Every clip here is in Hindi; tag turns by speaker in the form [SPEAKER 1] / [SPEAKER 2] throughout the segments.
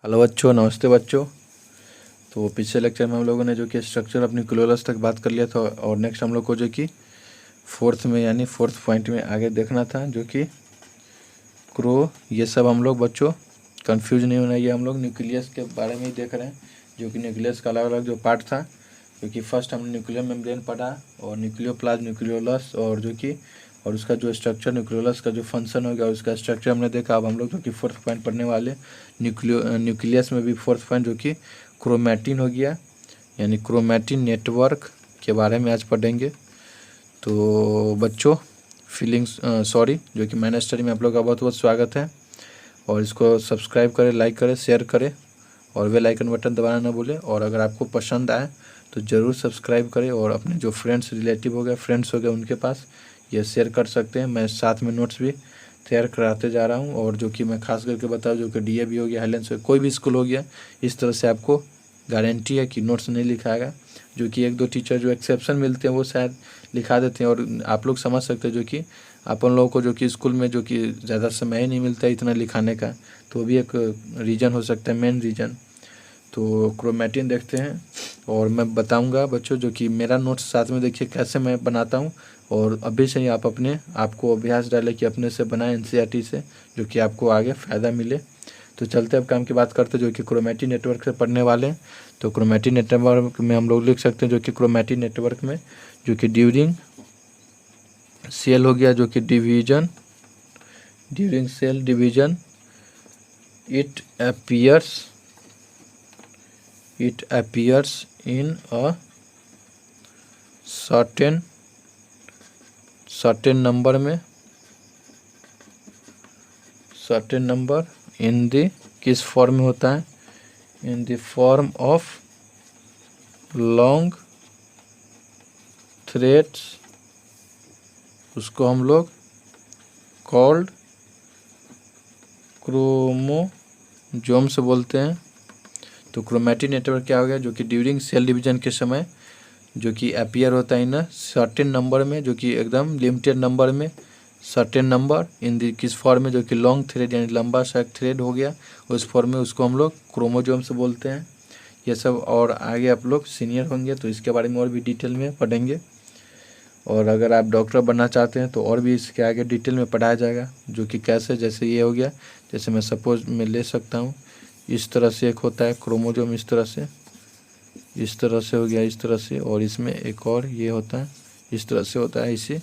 [SPEAKER 1] हेलो बच्चों, नमस्ते बच्चों। तो पिछले लेक्चर में हम लोगों ने जो कि स्ट्रक्चर अपनी क्लोरस तक बात कर लिया था और नेक्स्ट हम लोग को जो कि फोर्थ में यानी फोर्थ पॉइंट में आगे देखना था जो कि क्रो। ये सब हम लोग बच्चों कंफ्यूज नहीं होना, ये हम लोग न्यूक्लियस के बारे में ही देख रहे हैं जो कि न्यूक्लियस का अलग अलग जो पार्ट था, क्योंकि फर्स्ट हमने न्यूक्लियर मेम्ब्रेन पढ़ा और न्यूक्लियोप्लाज्म, न्यूक्लियोलस और जो कि और उसका जो स्ट्रक्चर न्यूक्लियोलस का जो फंक्शन हो गया उसका स्ट्रक्चर हमने देखा। अब हम लोग जो कि फोर्थ पॉइंट पढ़ने वाले न्यूक्लियस में भी फोर्थ पॉइंट जो कि क्रोमैटिन हो गया, यानी क्रोमैटिन नेटवर्क के बारे में आज पढ़ेंगे। तो बच्चों फीलिंग्स सॉरी जो कि मैंने स्टडी में आप लोग का बहुत बहुत स्वागत है और इसको सब्सक्राइब करें, लाइक करें, शेयर करें और बेल आइकन बटन दबाना ना भूलें। और अगर आपको पसंद आए तो ज़रूर सब्सक्राइब करें और अपने जो फ्रेंड्स रिलेटिव हो गए, फ्रेंड्स हो गए, उनके पास ये शेयर कर सकते हैं। मैं साथ में नोट्स भी तैयार कराते जा रहा हूँ और जो कि मैं खास करके बताऊँ जो कि डीएवी हो गया, हाईलैंड्स हो, कोई भी स्कूल हो गया, इस तरह से आपको गारंटी है कि नोट्स नहीं लिखाएगा। जो कि एक दो टीचर जो एक्सेप्शन मिलते हैं वो शायद लिखा देते हैं और आप लोग समझ सकते हैं जो कि अपन लोगों को जो कि स्कूल में जो कि ज़्यादा समय ही नहीं मिलता है इतना लिखाने का, तो वो भी एक रीज़न हो सकता है, मेन रीज़न। तो क्रोमैटिन देखते हैं और मैं बताऊंगा बच्चों जो कि मेरा नोट्स साथ में देखिए कैसे मैं बनाता हूं और अभी से ही आप अपने आपको अभ्यास डालें कि अपने से बनाएं एनसीईआरटी से, जो कि आपको आगे फ़ायदा मिले। तो चलते अब काम की बात करते हैं जो कि क्रोमैटिन नेटवर्क से पढ़ने वाले हैं। तो क्रोमैटिन नेटवर्क में हम लोग लिख सकते हैं जो कि क्रोमैटिन नेटवर्क में जो कि ड्यूरिंग सेल हो गया जो कि division, during cell division it appears in a certain number in the किस फॉर्म में होता है, in the form of long threads, उसको हम लोग called क्रोमोजोम्स बोलते हैं। तो क्रोमैटिन नेटवर्क क्या हो गया जो कि ड्यूरिंग सेल डिवीजन के समय जो कि अपीयर होता है इन सर्टेन नंबर में, जो कि एकदम लिमिटेड नंबर में, सर्टेन नंबर इन दी किस फॉर्म में, जो कि लॉन्ग थ्रेड यानी लंबा सा एक थ्रेड हो गया उस फॉर्म में, उसको हम लोग क्रोमोजोम्स बोलते हैं। ये सब और आगे आप लोग सीनियर होंगे तो इसके बारे में और भी डिटेल में पढ़ेंगे और अगर आप डॉक्टर बनना चाहते हैं तो और भी इसके आगे डिटेल में पढ़ाया जाएगा जो कि कैसे, जैसे ये हो गया, जैसे मैं सपोज मैं ले सकता हूँ इस तरह से एक होता है क्रोमोजोम, इस तरह से हो गया, इस तरह से, और इसमें एक और ये होता है, इस तरह से होता है इसे।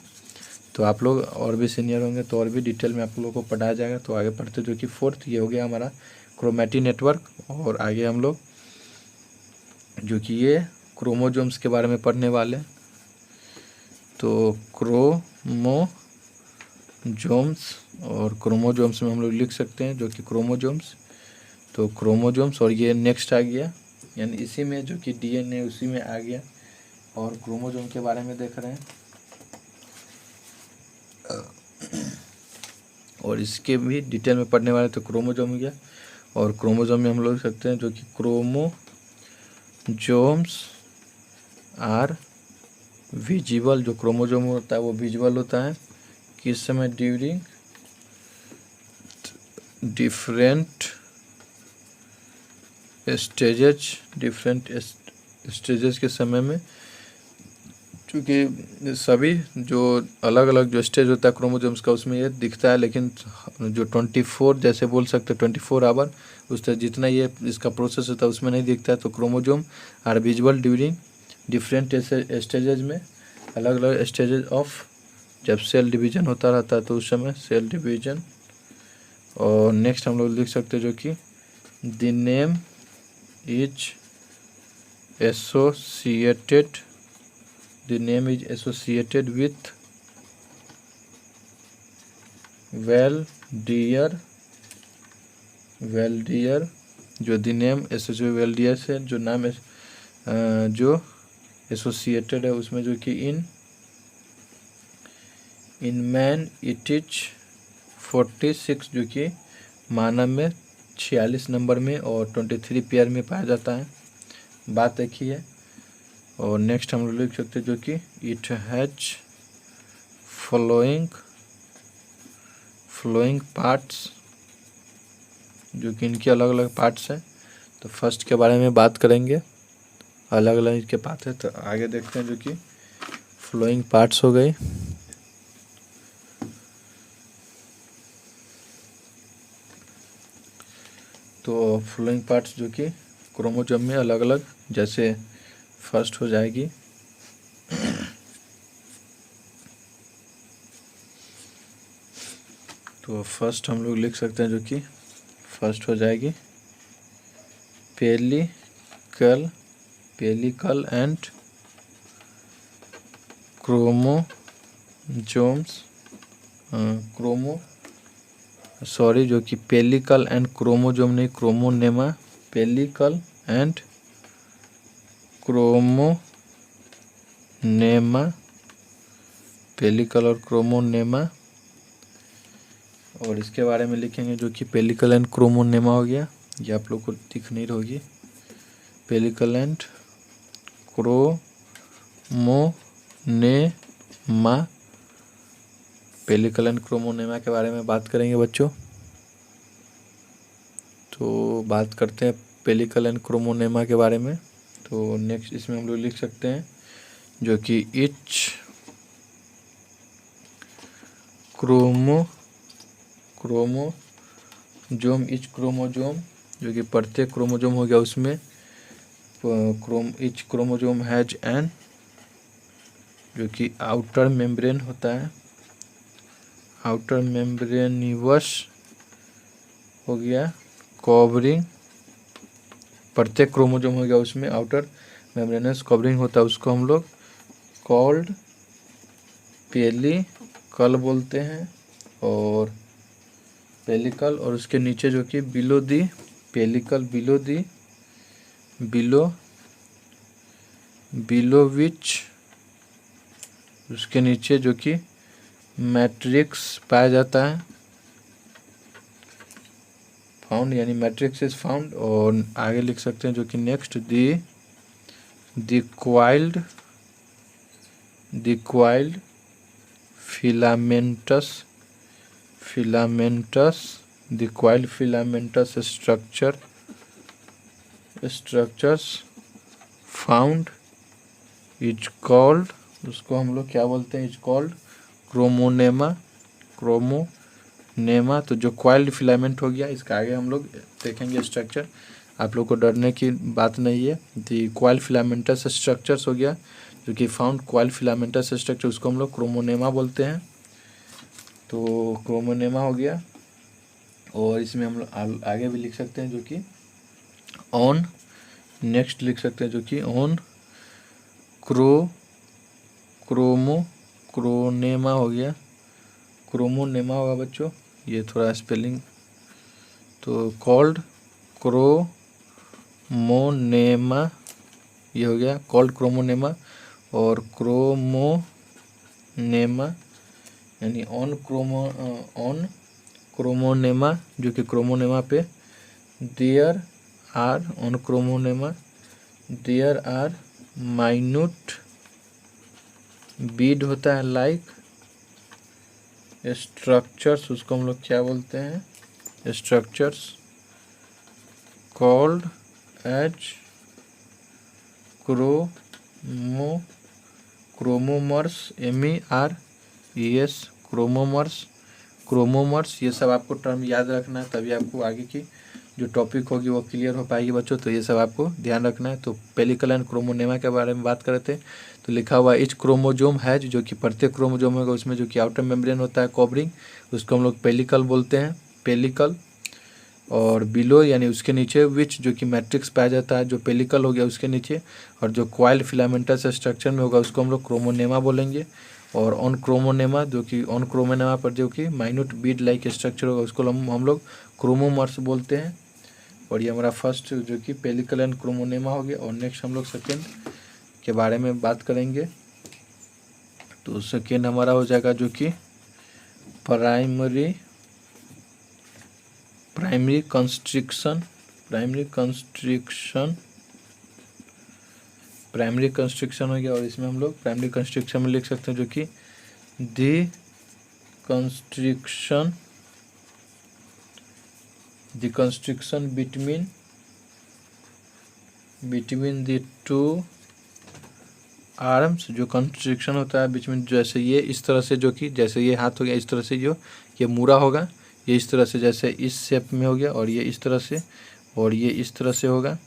[SPEAKER 1] तो आप लोग और भी सीनियर होंगे तो और भी डिटेल में आप लोगों को पढ़ाया जाएगा। तो आगे पढ़ते जो कि फोर्थ ये हो गया हमारा क्रोमैटिन नेटवर्क और आगे हम लोग जो कि ये क्रोमोजोम्स के बारे में पढ़ने वाले। तो क्रोमोजोम्स और क्रोमोजोम्स में हम लोग लिख सकते हैं जो कि क्रोमोजोम्स, तो क्रोमोजोम्स और ये नेक्स्ट आ गया, यानी इसी में जो कि डीएनए उसी में आ गया और क्रोमोजोम के बारे में देख रहे हैं और इसके भी डिटेल में पढ़ने वाले। तो क्रोमोजोम हो गया और क्रोमोजोम में हम लोग लिख सकते हैं जो कि क्रोमोजोम्स आर विजिबल, जो क्रोमोजोम होता है वो विजिबल होता है किस समय, ड्यूरिंग डिफरेंट स्टेजेस के समय में, क्योंकि सभी जो अलग अलग जो स्टेज होता है क्रोमोजोम्स का उसमें ये दिखता है, लेकिन जो 24 जैसे बोल सकते हैं 24 आवर उस तरह जितना ये इसका प्रोसेस होता है उसमें नहीं दिखता है। तो chromosome are visible during different stages में, अलग अलग स्टेजेज ऑफ, जब सेल डिवीजन होता रहता है तो उस समय सेल डिवीजन। और नेक्स्ट हम लोग लिख सकते हैं जो कि the name is associated with Waldeyer, जो the name associated Waldeyer से जो नाम जो एसोसिएटेड है उसमें जो कि इन मैन इट इज 46, जो कि मानव में 46 नंबर में और 23 पेयर में पाया जाता है, बात एक ही है। और नेक्स्ट हम लोग लिख सकते हैं जो कि इट हैज फ्लोइंग पार्ट्स, जो कि इनके अलग अलग पार्ट्स हैं तो फर्स्ट के बारे में बात करेंगे, अलग अलग इसके पार्ट है। तो आगे देखते हैं जो कि फ्लोइंग पार्ट्स हो गई। तो फ्लोइंग पार्ट्स जो कि क्रोमोसोम में अलग अलग, जैसे फर्स्ट हो जाएगी तो फर्स्ट हम लोग लिख सकते हैं जो कि फर्स्ट हो जाएगी पेलिकल एंड क्रोमोसोम्स जो कि पेलिकल एंड क्रोमोसोम नहीं, क्रोमोनेमा, पेलिकल एंड क्रोमोनेमा, पेलिकल और क्रोमोनेमा। और इसके बारे में लिखेंगे जो कि पेलिकल एंड क्रोमोनेमा हो गया, ये आप लोग को दिख नहीं होगी। पेलिकल एंड क्रोमोनेमा, पेलिकल एंड क्रोमोनेमा के बारे में बात करेंगे बच्चों। तो बात करते हैं पेलिकल एंड क्रोमोनेमा के बारे में। तो नेक्स्ट इसमें हम लोग लिख सकते हैं जो कि इच क्रोमोजोम जो कि प्रत्येक क्रोमोजोम हो गया, उसमें इच क्रोमोजोम हैज एन, जो कि आउटर मेम्ब्रेन होता है, आउटर मेम्ब्रेनिवस हो गया कवरिंग, प्रत्येक क्रोमोजोम हो गया उसमें आउटर मेम्ब्रेनस कवरिंग होता है, उसको हम लोग कॉल्ड पेलिकल बोलते हैं। और पेलिकल और उसके नीचे जो कि below the pellicle, below which उसके नीचे जो कि मैट्रिक्स पाया जाता है, फाउंड, यानी मैट्रिक्स इज फाउंड। और आगे लिख सकते हैं जो कि next the coiled filamentous the coiled filamentous structures found is called, उसको हम लोग क्या बोलते हैं, इज कॉल्ड क्रोमोनेमा। तो जो कॉइल्ड फिलामेंट हो गया, इसका आगे हम लोग देखेंगे स्ट्रक्चर, आप लोग को डरने की बात नहीं है। दी कॉइल्ड फिलामेंटस स्ट्रक्चर्स हो गया जो कि फाउंड कॉइल्ड फिलामेंटस स्ट्रक्चर, उसको हम लोग क्रोमोनेमा बोलते हैं। तो क्रोमोनेमा हो गया। और इसमें हम लोग आगे भी लिख सकते हैं जो कि ऑन, नेक्स्ट लिख सकते हैं जो कि ऑन क्रोनेमा हो गया, क्रोमोनेमा होगा बच्चों, ये थोड़ा स्पेलिंग। तो कॉल्ड क्रोमोनेमा ये हो गया कॉल्ड क्रोमोनेमा। और क्रोमोनेमा यानी ऑन क्रोमोनेमा, जो कि क्रोमोनेमा पे देयर आर माइन्यूट बीड होता है लाइक स्ट्रक्चर्स, उसको हम लोग क्या बोलते हैं, स्ट्रक्चर्स कॉल्ड एज क्रोमोमर्स, MERS, क्रोमोमर्स। ये सब आपको टर्म याद रखना है, तभी आपको आगे की जो टॉपिक होगी वो क्लियर हो पाएगी बच्चों। तो ये सब आपको ध्यान रखना है। तो पेलिकल एंड क्रोमोनेमा के बारे में बात कर रहे थे। तो लिखा हुआ इच क्रोमोजोम है, जो कि प्रत्येक क्रोमोजोम होगा उसमें जो कि आउटर मेम्ब्रेन होता है कवरिंग, उसको हम लोग पेलिकल बोलते हैं, पेलिकल। और बिलो यानी उसके नीचे विच, जो कि मैट्रिक्स पाया जाता है, जो पेलिकल हो गया उसके नीचे। और जो क्वाइल्ड फिलामेंटस स्ट्रक्चर में होगा उसको हम लोग क्रोमोनेमा बोलेंगे। और ऑन क्रोमोनेमा, जो कि ऑन क्रोमोनेमा पर जो कि माइन्यूट बीड लाइक स्ट्रक्चर होगा उसको हम लोग क्रोमोमर्स बोलते हैं। और ये हमारा फर्स्ट जो कि पेलिकल एंड क्रोमोनेमा हो गया। और नेक्स्ट हम लोग सेकेंड के बारे में बात करेंगे। तो सेकेंड हमारा हो जाएगा जो कि प्राइमरी कंस्ट्रिक्शन हो गया। और इसमें हम लोग प्राइमरी कंस्ट्रिक्शन में लिख सकते हैं जो कि the constriction between between the two arms, जो कंस्ट्रिक्शन होता है बीच में, जैसे ये इस तरह से, जो कि जैसे ये हाथ हो गया इस तरह से, जो ये मुड़ा होगा, ये इस तरह से, जैसे इस शेप में हो गया, और ये इस तरह से, और ये इस तरह से होगा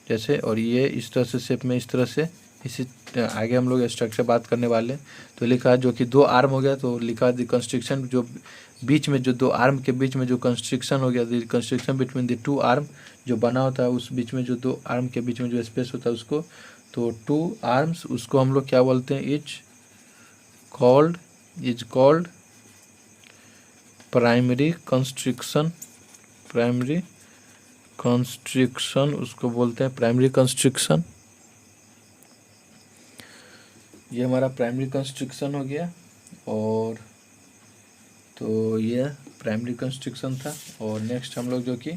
[SPEAKER 1] जैसे, और ये इस तरह से शेप में, इस तरह से। इसी आगे हम लोग स्ट्रक्चर बात करने वाले हैं। तो लिखा जो कि दो आर्म हो गया, तो लिखा द कंस्ट्रिक्शन, जो बीच में जो दो आर्म के बीच में जो कंस्ट्रिक्शन हो गया, the constriction between the two arm, जो बना होता है उस बीच में जो दो आर्म के बीच में जो स्पेस होता है उसको, तो टू आर्म्स, उसको हम लोग क्या बोलते हैं, is called primary constriction. Primary constriction उसको बोलते हैं, प्राइमरी कंस्ट्रिक्शन। ये हमारा प्राइमरी कंस्ट्रिक्शन हो गया। और तो ये प्राइमरी कंस्ट्रिक्शन था। और नेक्स्ट हम लोग जो कि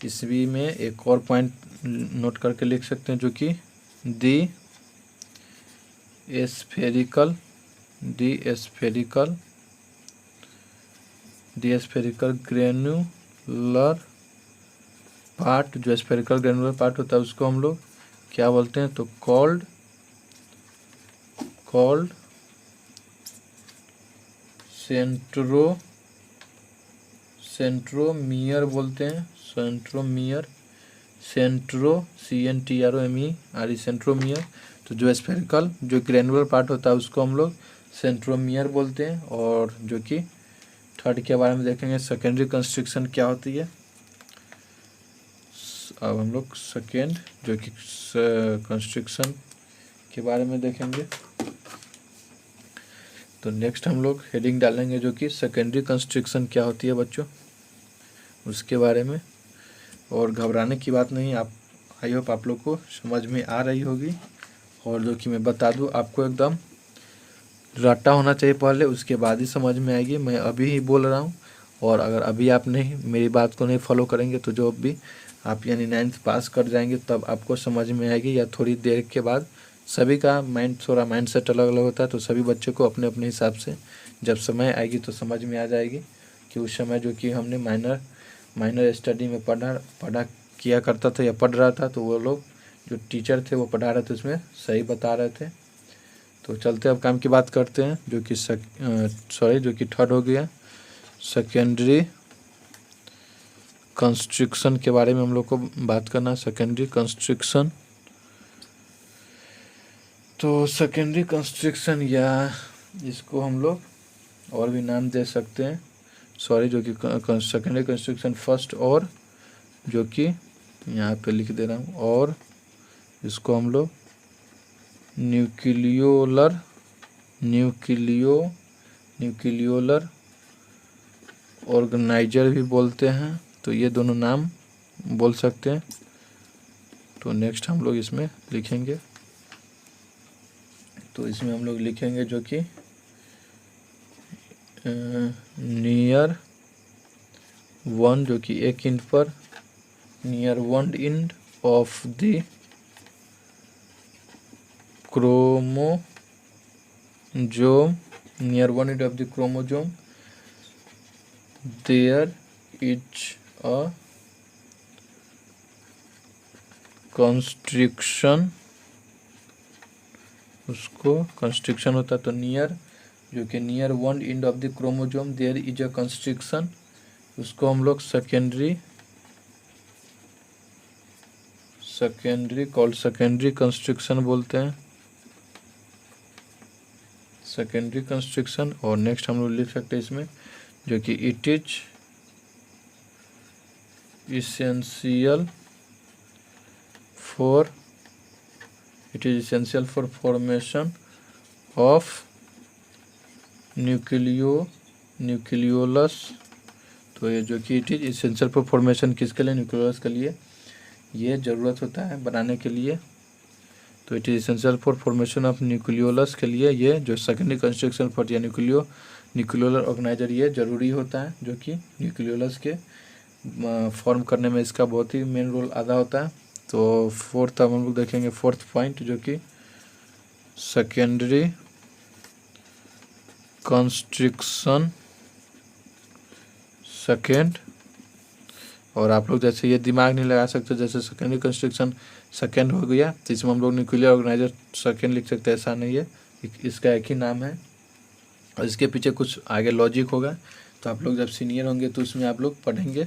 [SPEAKER 1] इसवी में एक और पॉइंट नोट करके लिख सकते हैं, जो कि दी स्फेरिकल ग्रेन्युलर पार्ट, जो स्फेरिकल ग्रेन्युलर पार्ट होता है उसको हम लोग क्या बोलते हैं, तो कॉल्ड सेंट्रोमियर बोलते हैं। Centromere, centromere. तो जो स्फेरिकल जो ग्रेनुलर पार्ट होता है उसको हम लोग सेंट्रोमियर बोलते हैं। और जो कि थर्ड के बारे में देखेंगे, सेकेंडरी कंस्ट्रिक्शन क्या होती है। अब हम लोग सेकेंड जो कि कंस्ट्रिक्शन के बारे में देखेंगे। तो नेक्स्ट हम लोग हेडिंग डालेंगे जो कि सेकेंडरी कंस्ट्रिक्शन क्या होती है बच्चों, उसके बारे में। और घबराने की बात नहीं, आप आई होप आप लोग को समझ में आ रही होगी। और जो कि मैं बता दूं, आपको एकदम रट्टा होना चाहिए पहले, उसके बाद ही समझ में आएगी। मैं अभी ही बोल रहा हूं, और अगर अभी आप नहीं मेरी बात को नहीं फॉलो करेंगे तो जो भी आप यानी 9th पास कर जाएंगे तब आपको समझ में आएगी, या थोड़ी देर के बाद। सभी का थोड़ा माइंड सेट अलग अलग होता है, तो सभी बच्चों को अपने अपने हिसाब से जब समय आएगी तो समझ में आ जाएगी कि उस समय जो कि हमने माइनर स्टडी में पढ़ा किया करता था या पढ़ रहा था, तो वो लोग जो टीचर थे वो पढ़ा रहे थे उसमें सही बता रहे थे। तो चलते अब काम की बात करते हैं, जो कि जो कि थर्ड हो गया, सेकेंडरी कंस्ट्रिक्शन के बारे में हम लोग को बात करना है। सेकेंडरी कंस्ट्रिक्शन, तो सेकेंडरी कंस्ट्रिक्शन या इसको हम लोग और भी नाम दे सकते हैं, जो कि सेकेंडरी कंस्ट्रिक्शन फर्स्ट, और जो कि यहाँ पे लिख दे रहा हूँ, और इसको हम लोग न्यूक्लियोलर ऑर्गेनाइजर भी बोलते हैं। तो ये दोनों नाम बोल सकते हैं। तो नेक्स्ट हम लोग इसमें लिखेंगे, तो इसमें हम लोग लिखेंगे जो कि नियर वन, जो कि एक इंड पर, near one end of the chromosome, near one end of the chromosome there is a constriction, उसको कंस्ट्रिक्शन होता है। तो नियर, जो कि near one end of the chromosome there is a constriction, उसको हम लोग सेकेंडरी कंस्ट्रिक्शन बोलते हैं, सेकेंडरी कंस्ट्रिक्शन। और नेक्स्ट हम लोग लिख सकते हैं इसमें, जो कि it is essential for formation of nucleolus. तो ये जो कि it is essential for formation किसके लिए, न्यूक्लियोलस के लिए ये ज़रूरत होता है बनाने के लिए। तो it is essential for formation of nucleolus के लिए ये जो सेकेंडरी कंस्ट्रक्शन फॉर या न्यूक्लियोलर ऑर्गेनाइजर ये ज़रूरी होता है, जो कि न्यूक्लियोलस के फॉर्म करने में इसका बहुत ही मेन रोल अदा होता है। तो फोर्थ अब हम लोग देखेंगे, फोर्थ पॉइंट, जो कि सेकेंडरी कंस्ट्रिक्शन सेकेंड। और आप लोग जैसे ये दिमाग नहीं लगा सकते, जैसे सेकेंडरी कंस्ट्रक्शन सेकेंड हो गया तो इसमें हम लोग न्यूक्लियर ऑर्गेनाइजर सेकेंड लिख सकते हैं, ऐसा नहीं है, इसका एक ही नाम है और इसके पीछे कुछ आगे लॉजिक होगा। तो आप लोग जब सीनियर होंगे तो उसमें आप लोग पढ़ेंगे।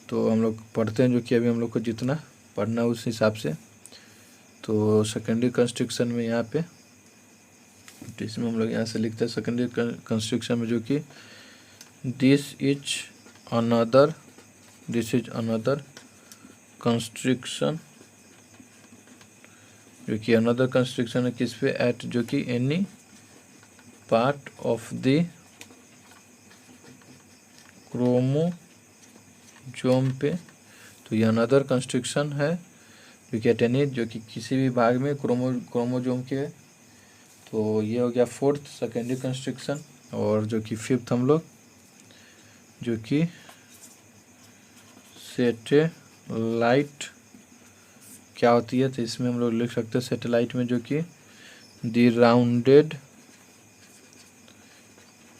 [SPEAKER 1] तो हम लोग पढ़ते हैं जो कि अभी हम लोग को जितना पढ़ना उस हिसाब से। तो सेकेंडरी कंस्ट्रक्शन में यहाँ पे तो इसमें हम लोग यहाँ से लिखते हैं सेकेंडरी कंस्ट्रक्शन में जो कि दिस इज अनदर कंस्ट्रक्शन, जो कि अनदर कंस्ट्रक्शन है किस पे, एट जो कि any part of the chromosome पे। तो ये अनदर कंस्ट्रक्शन है जो कि एट एनी जो कि किसी भी भाग में क्रोमोजोम के। तो ये हो गया फोर्थ सेकेंडरी कंस्ट्रक्शन। और जो कि फिफ्थ हम लोग जो कि सैटेलाइट क्या होती है, तो इसमें हम लोग लिख सकते हैं सैटेलाइट में जो कि द राउंडेड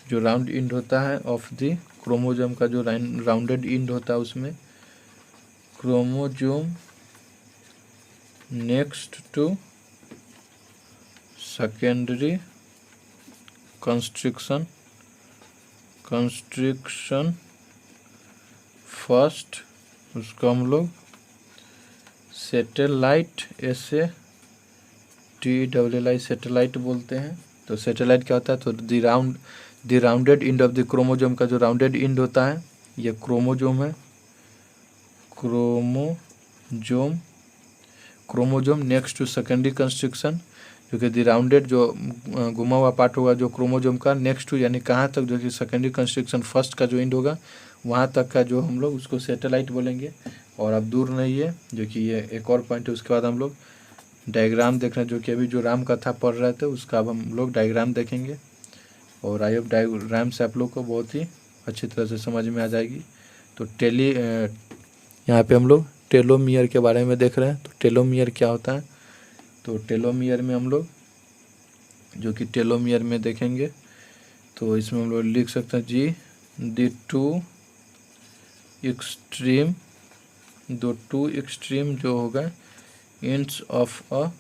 [SPEAKER 1] जो राउंड इंड होता है ऑफ द क्रोमोजोम का जो राउंडेड इंड होता है उसमें chromosome next to secondary construction first, उसको हम लोग सैटेलाइट SATLLI सैटेलाइट बोलते हैं। तो सैटेलाइट क्या होता है, तो the rounded end of the chromosome का जो राउंडेड इंड होता है ये क्रोमोजोम है, chromosome next to secondary construction, जो कि द राउंडेड जो घुमा हुआ पार्ट होगा जो क्रोमोजोम का नेक्स्ट टू यानी कहाँ तक, जो कि सेकेंडरी कंस्ट्रक्शन फर्स्ट का जो इंड होगा वहाँ तक का जो हम लोग उसको सैटेलाइट बोलेंगे। और अब दूर नहीं है जो कि ये एक और पॉइंट है। उसके बाद हम लोग डायग्राम देख रहे हैं, जो कि अभी जो राम कथा पढ़ रहे थे उसका अब हम लोग डायग्राम देखेंगे। और आई होप डायग्राम से आप लोग को बहुत ही अच्छी तरह से समझ में आ जाएगी। तो यहाँ पे हम लोग टेलोमियर के बारे में देख रहे हैं। तो टेलोमियर क्या होता है, तो टेलोमियर में हम लोग जो कि टेलोमियर में देखेंगे तो इसमें हम लोग लिख सकते हैं जी द टू एक्सट्रीम जो होगा एंड्स ऑफ अ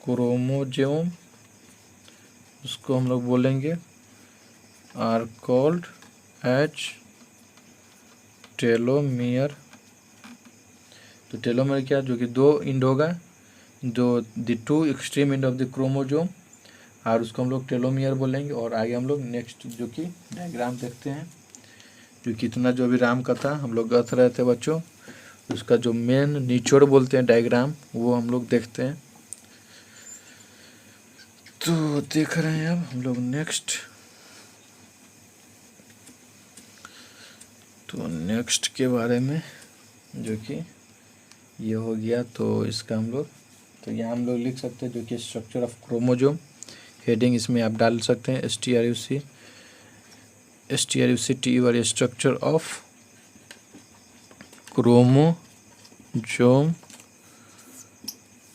[SPEAKER 1] क्रोमोजोम उसको हम लोग बोलेंगे आर कॉल्ड एज टेलोमियर। तो टेलोमियर क्या, जो कि दो इंड होगा जो the two extreme and of the chromosome, और उसको हम लोग टेलोमियर बोलेंगे। और आगे हम लोग नेक्स्ट जो कि डायग्राम देखते हैं, जो कितना जो भी राम कथा हम लोग गथ रहे थे बच्चों, उसका जो मेन निचोड़ बोलते हैं डायग्राम वो हम लोग देखते हैं। तो देख रहे हैं अब हम लोग नेक्स्ट, तो नेक्स्ट के बारे में जो कि ये हो गया। तो इसका हम लोग तो यहाँ हम लोग लिख सकते हैं जो कि स्ट्रक्चर ऑफ क्रोमोजोम, हेडिंग इसमें आप डाल सकते हैं STRUCT और स्ट्रक्चर ऑफ क्रोमोजोम।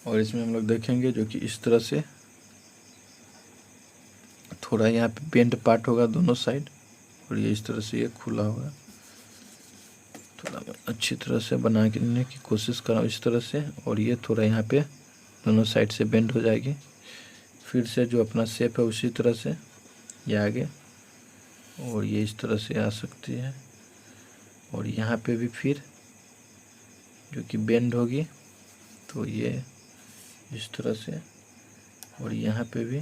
[SPEAKER 1] और इसमें हम लोग देखेंगे जो कि इस तरह से थोड़ा यहाँ पे बेंड पार्ट होगा दोनों साइड, और ये इस तरह से ये खुला होगा। थोड़ा अच्छी तरह से बनाने की कोशिश करा इस तरह से, और ये थोड़ा यहाँ पे दोनों साइड से बेंड हो जाएगी। फिर से जो अपना शेप है उसी तरह से ये आगे, और ये इस तरह से आ सकती है। और यहाँ पे भी फिर जो कि बेंड होगी तो ये इस तरह से, और यहाँ पे भी,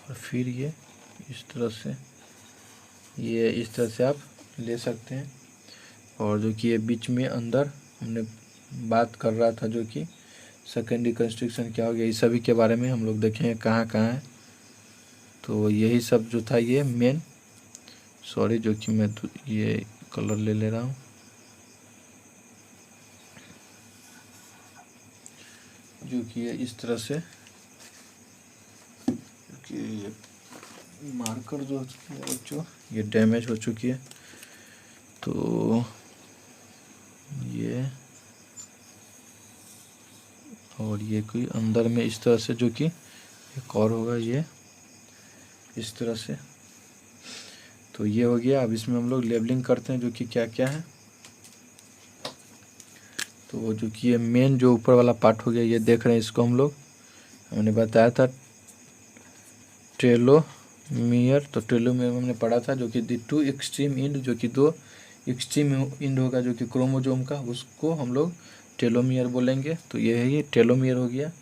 [SPEAKER 1] और फिर ये इस तरह से, ये इस तरह से आप ले सकते हैं। और जो कि ये बीच में अंदर हमने बात कर रहा था जो कि सेकेंडरी कंस्ट्रक्शन क्या हो गया, इस सभी के बारे में हम लोग देखेंगे कहाँ कहाँ है। तो यही सब जो था ये मेन, सॉरी जो कि मैं तो ये कलर ले रहा हूँ, जो कि ये इस तरह से कि मार्कर जो बच्चों ये डैमेज हो चुकी है। तो ये और ये कोई अंदर में इस तरह से जो कि एक और होगा ये इस तरह से। तो ये हो गया। अब इसमें हम लोग लेबलिंग करते हैं जो कि क्या क्या है। तो जो कि ये मेन जो ऊपर वाला पार्ट हो गया, ये देख रहे हैं, इसको हम लोग, हमने बताया था टेलोमियर। तो टेलोमियर हमने पढ़ा था जो कि द टू एक्सट्रीम एंड, जो कि दो एक्सट्रीम एंड होगा जो कि क्रोमोजोम का, उसको हम लोग टेलोमियर बोलेंगे। तो ये है, ये टेलोमियर हो गया।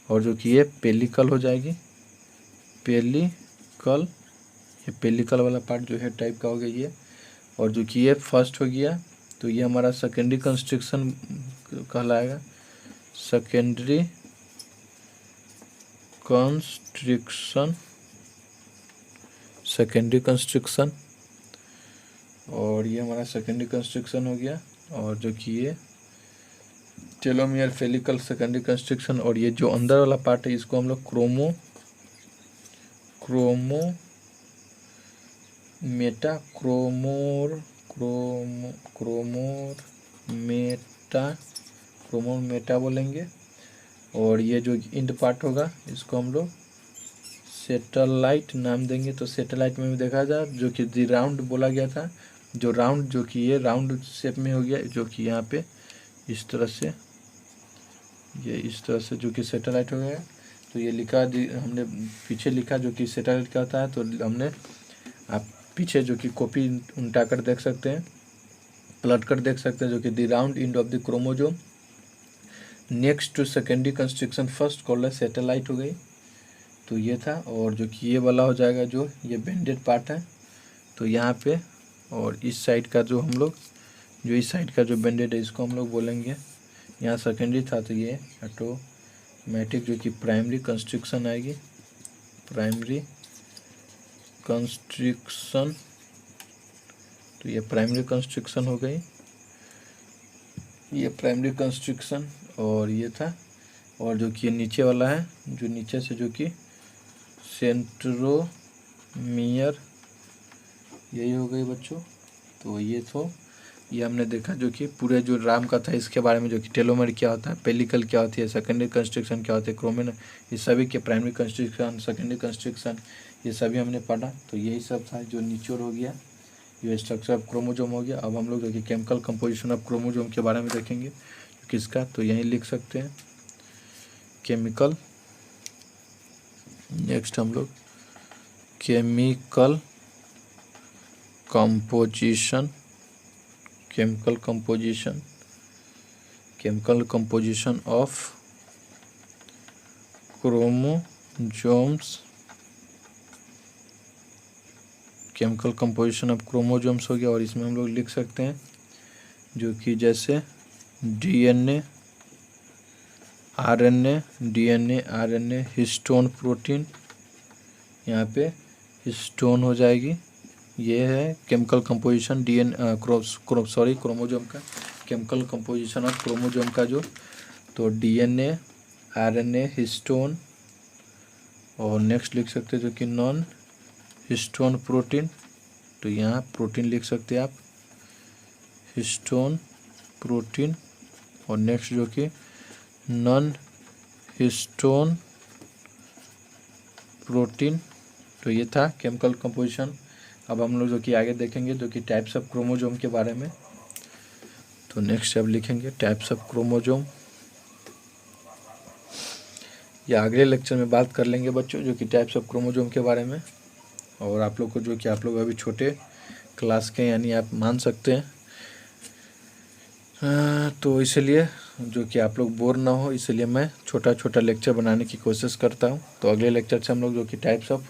[SPEAKER 1] और जो कि ये पेलिकल हो जाएगी, पेलिकल, ये पेलिकल वाला पार्ट जो है टाइप का हो गया ये। और जो कि ये फर्स्ट हो गया, तो ये हमारा सेकेंडरी कंस्ट्रक्शन कहलाएगा, सेकेंडरी कंस्ट्रक्शन, सेकेंडरी कंस्ट्रक्शन। और ये हमारा सेकेंडरी कंस्ट्रक्शन हो गया। और जो कि ये टेलोमियर, फेलिकल, सेकेंडरी कंस्ट्रक्शन। और ये जो अंदर वाला पार्ट है, इसको हम लोग क्रोमोमेटा, क्रोमोमेटा बोलेंगे। और ये जो इंड पार्ट होगा, इसको हम लोग सैटेलाइट नाम देंगे। तो सैटेलाइट में भी देखा जाए जो कि दी राउंड बोला गया था, जो राउंड, जो कि ये राउंड शेप में हो गया, जो कि यहाँ पे इस तरह से, ये इस तरह से जो कि सैटेलाइट हो गया। तो ये लिखा, हमने पीछे लिखा जो कि सैटेलाइट का होता है। तो हमने, आप पीछे जो कि कॉपी उल्टा कर देख सकते हैं, पलट कर देख सकते हैं, जो कि the round end of the chromosome next to secondary construction first called satellite हो गई। तो ये था। और जो कि ये वाला हो जाएगा, जो ये बेंडेड पार्ट है, तो यहाँ पे, और इस साइड का जो हम लोग, जो इस साइड का जो बेंडेड है, इसको हम लोग बोलेंगे, यहाँ सेकेंडरी था तो ये ऑटोमेटिक जो कि प्राइमरी कंस्ट्रक्शन आएगी, प्राइमरी कंस्ट्रक्शन। तो ये प्राइमरी कंस्ट्रक्शन हो गई, ये प्राइमरी कंस्ट्रक्शन। और ये था। और जो कि ये नीचे वाला है, जो नीचे से जो कि सेंट्रोमियर, यही हो गई बच्चों। तो ये तो ये हमने देखा जो कि पूरे जो राम का था, इसके बारे में, जो कि टेलोमर क्या होता है, पेलिकल क्या होती है, सेकेंडरी कंस्ट्रक्शन क्या होते हैं, क्रोमेन, ये सभी के प्राइमरी कंस्ट्रक्शन, सेकेंडरी कंस्ट्रक्शन, ये सभी हमने पढ़ा। तो यही सब था जो निचोड़ हो गया, ये स्ट्रक्चर ऑफ क्रोमोजोम हो गया। अब हम लोग जो कि केमिकल कंपोजिशन ऑफ क्रोमोजोम के बारे में देखेंगे, किसका, तो यहीं लिख सकते हैं केमिकल। नेक्स्ट हम लोग chemical composition, chemical composition, chemical composition of chromosomes, chemical composition of chromosomes हो गया। और इसमें हम लोग लिख सकते हैं जो कि जैसे DNA, RNA, DNA, RNA, histone protein, यहाँ पे हिस्टोन हो जाएगी। ये है केमिकल कंपोजिशन क्रोमोजोम का, केमिकल कंपोजिशन ऑफ क्रोमोजोम का जो, तो डीएनए, आरएनए, हिस्टोन। और नेक्स्ट लिख सकते हैं जो कि नॉन हिस्टोन प्रोटीन, तो यहाँ प्रोटीन लिख सकते हैं आप, हिस्टोन प्रोटीन। और नेक्स्ट जो कि नॉन हिस्टोन प्रोटीन। तो ये था केमिकल कंपोजिशन। अब हम लोग जो कि आगे देखेंगे जो कि टाइप्स ऑफ क्रोमोजोम के बारे में। तो नेक्स्ट अब लिखेंगे टाइप्स ऑफ क्रोमोजोम, या अगले लेक्चर में बात कर लेंगे बच्चों जो कि टाइप्स ऑफ क्रोमोजोम के बारे में। और आप लोग को जो कि आप लोग अभी छोटे क्लास के, यानी आप मान सकते हैं, तो इसलिए जो कि आप लोग बोर ना हो, इसलिए मैं छोटा छोटा लेक्चर बनाने की कोशिश करता हूँ। तो अगले लेक्चर से हम लोग जो कि टाइप्स ऑफ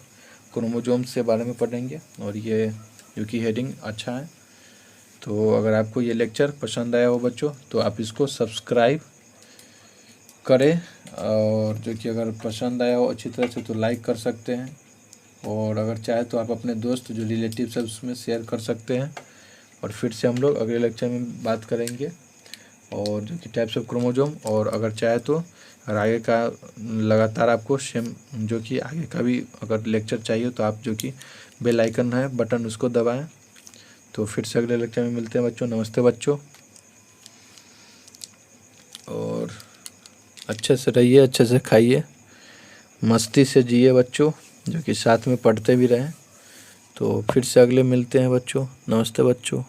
[SPEAKER 1] क्रोमोजोम्स के बारे में पढ़ेंगे। और ये जो कि हेडिंग अच्छा है। तो अगर आपको ये लेक्चर पसंद आया हो बच्चों, तो आप इसको सब्सक्राइब करें। और जो कि अगर पसंद आया हो अच्छी तरह से, तो लाइक कर सकते हैं। और अगर चाहे तो आप अपने दोस्त जो रिलेटिव है उसमें शेयर कर सकते हैं। और फिर से हम लोग अगले लेक्चर में बात करेंगे और जो कि टाइप्स ऑफ क्रोमोजोम। और अगर चाहे तो अगर आगे का लगातार आपको सेम जो कि आगे का भी अगर लेक्चर चाहिए, तो आप जो कि बेल आइकन है बटन, उसको दबाएं। तो फिर से अगले लेक्चर में मिलते हैं बच्चों। नमस्ते बच्चों, और अच्छे से रहिए, अच्छे से खाइए, मस्ती से जिए बच्चों, जो कि साथ में पढ़ते भी रहें। तो फिर से अगले मिलते हैं बच्चों। नमस्ते बच्चों।